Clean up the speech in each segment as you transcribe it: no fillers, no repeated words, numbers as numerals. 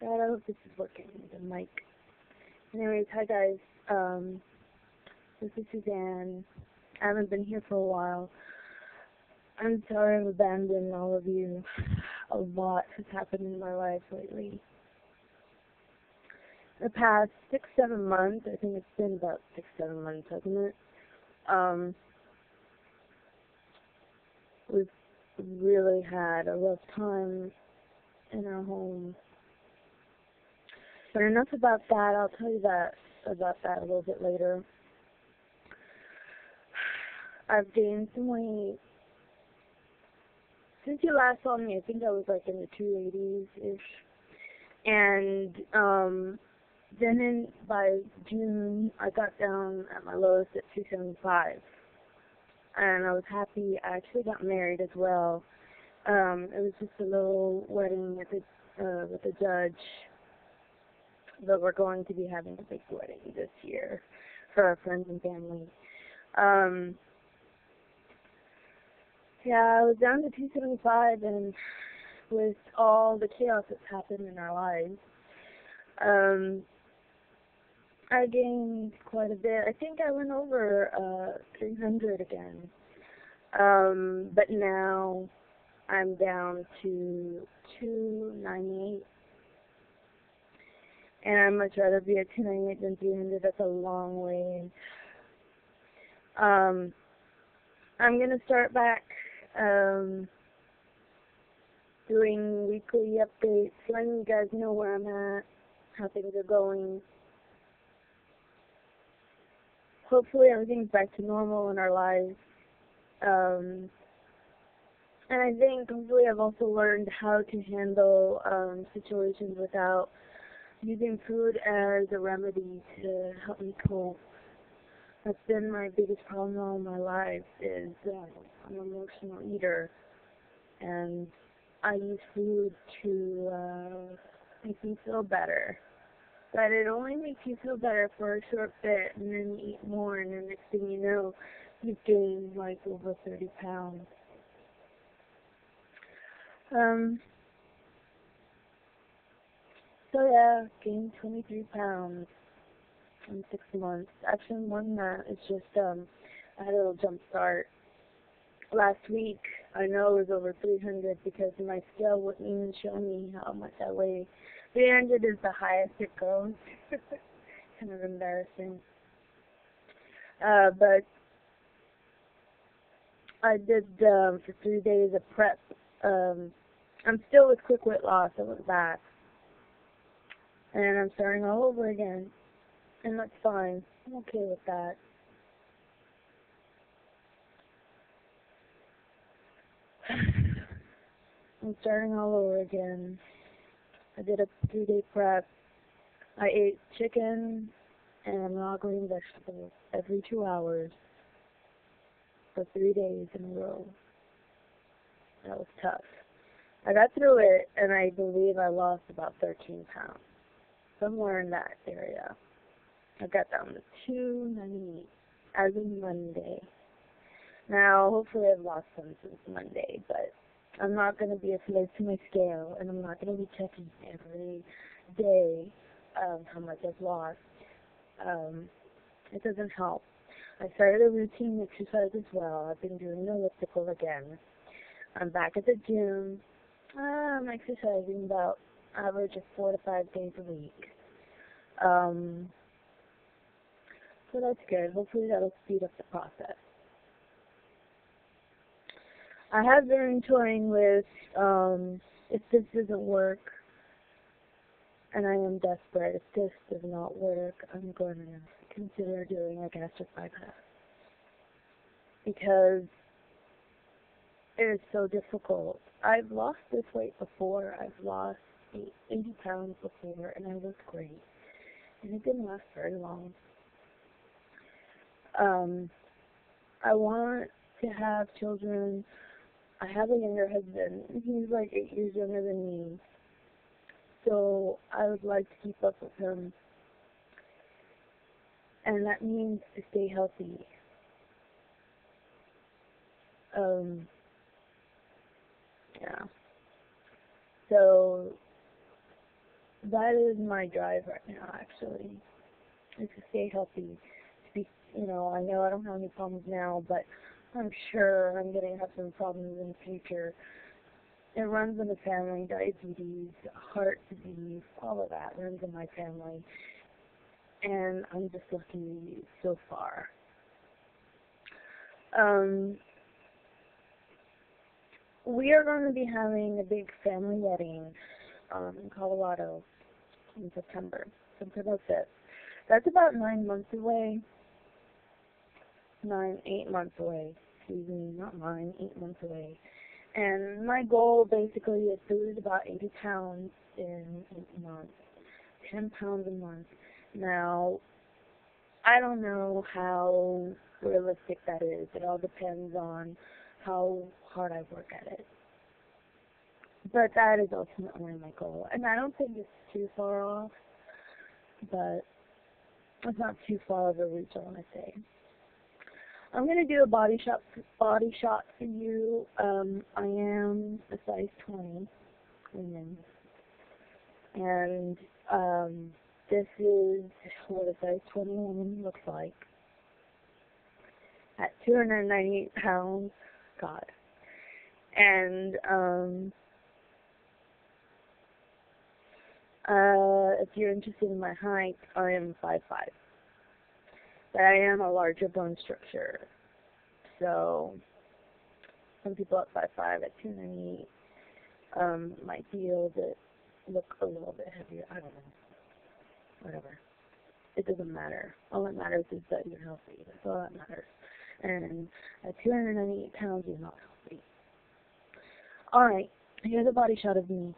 God, I hope this is working, the mic. Anyways, hi guys. This is Suzanne. I haven't been here for a while. I'm sorry I've abandoned all of you. A lot has happened in my life lately. The past 6-7 months, I think it's been about 6-7 months, hasn't it? We've really had a rough time in our home. But enough about that. I'll tell you about that a little bit later. I've gained some weight. Since you last saw me, I think I was like in the 280s-ish. And then by June, I got down at my lowest at 275. And I was happy. I actually got married as well. It was just a little wedding with the judge. But we're going to be having a big wedding this year for our friends and family. Yeah, I was down to 275, and with all the chaos that's happened in our lives, I gained quite a bit. I think I went over 300 again. But now I'm down to 298. And I'd much rather be at 298 than 300. That's a long way. I'm going to start back doing weekly updates, letting you guys know where I'm at, how things are going. Hopefully everything's back to normal in our lives. And I think hopefully I've also learned how to handle situations without using food as a remedy to help me cope. That's been my biggest problem all my life, is I'm an emotional eater, and I use food to make me feel better. But it only makes you feel better for a short bit, and then you eat more, and the next thing you know, you've gained like over 30 pounds. So yeah, gained 23 pounds in 6 months. Actually, more than that. It's just I had a little jump start. Last week, I know it was over 300 because my scale wouldn't even show me how much I weigh. 300 is the highest it goes. Kind of embarrassing. But I did for 3 days of prep. I'm still with quick weight loss. I went back. And I'm starting all over again. And that's fine. I'm okay with that. I'm starting all over again. I did a 3-day prep. I ate chicken and raw green vegetables every 2 hours for 3 days in a row. That was tough. I got through it, and I believe I lost about 13 pounds. Somewhere in that area. I got down to 298 as of Monday. Now, hopefully I've lost some since Monday, but I'm not going to be a slave to my scale, and I'm not going to be checking every day how much I've lost. It doesn't help. I started a routine exercise as well. I've been doing the elliptical again. I'm back at the gym. I'm exercising about average of 4 to 5 days a week. So that's good. Hopefully that'll speed up the process. I have been toying with, if this doesn't work, and I am desperate, if this does not work, I'm going to consider doing a gastric bypass. Because it is so difficult. I've lost this weight before. I've lost 80 pounds before, and I looked great. And it didn't last very long. I want to have children. I have a younger husband. He's like 8 years younger than me. So I would like to keep up with him. And that means to stay healthy. Yeah. So that is my drive right now, actually, is to stay healthy. To be, I know I don't have any problems now, but I'm sure I'm going to have some problems in the future. It runs in the family, diabetes, heart disease, all of that runs in my family. And I'm just lucky so far. We are going to be having a big family wedding in Colorado in September 5th. That's about 9 months away. 8 months away. Excuse me, not 9, 8 months away. And my goal basically is to lose about 80 pounds in 8 months. 10 pounds a month. Now, I don't know how realistic that is. It all depends on how hard I work at it. But that is ultimately my goal. And I don't think it's too far off, but it's not too far of a reach, I want to say. I'm going to do a body shot for you. I am a size 20 women. And this is what a size 20 woman looks like. At 298 pounds, God. And if you're interested in my height, I am 5'5". But I am a larger bone structure. So some people at 5'5", at 298 might be able to look a little bit heavier. I don't know. Whatever. It doesn't matter. All that matters is that you're healthy. That's all that matters. And at 298 pounds, you're not healthy. Alright, here's a body shot of me.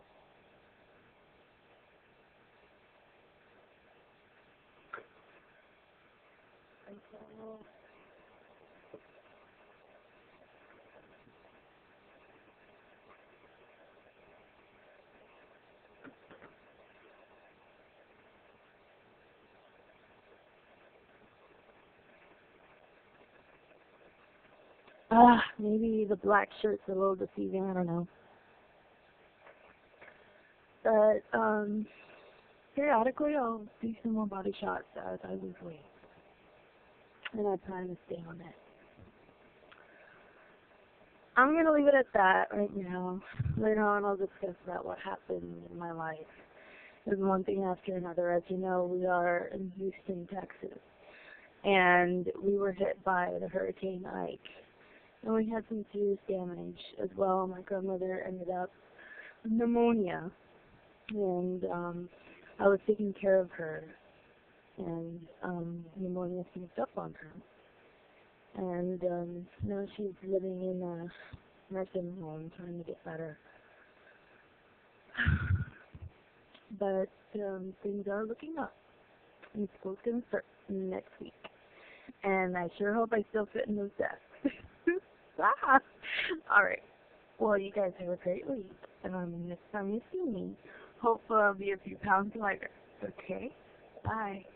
Maybe the black shirt's a little deceiving, I don't know. But, periodically I'll do some more body shots as I lose weight. And I plan to stay on it. I'm going to leave it at that right now. Later on I'll discuss about what happened in my life. There's one thing after another. As you know, we are in Houston, Texas. And we were hit by the Hurricane Ike. And we had some serious damage as well. My grandmother ended up with pneumonia. And I was taking care of her. And pneumonia sneaked up on her. And now she's living in a nursing home trying to get better. But things are looking up. And school's going to start next week. And I sure hope I still fit in those desks. Alright. Well, you guys have a great week. And next time you see me, hopefully I'll be a few pounds lighter. Okay? Bye.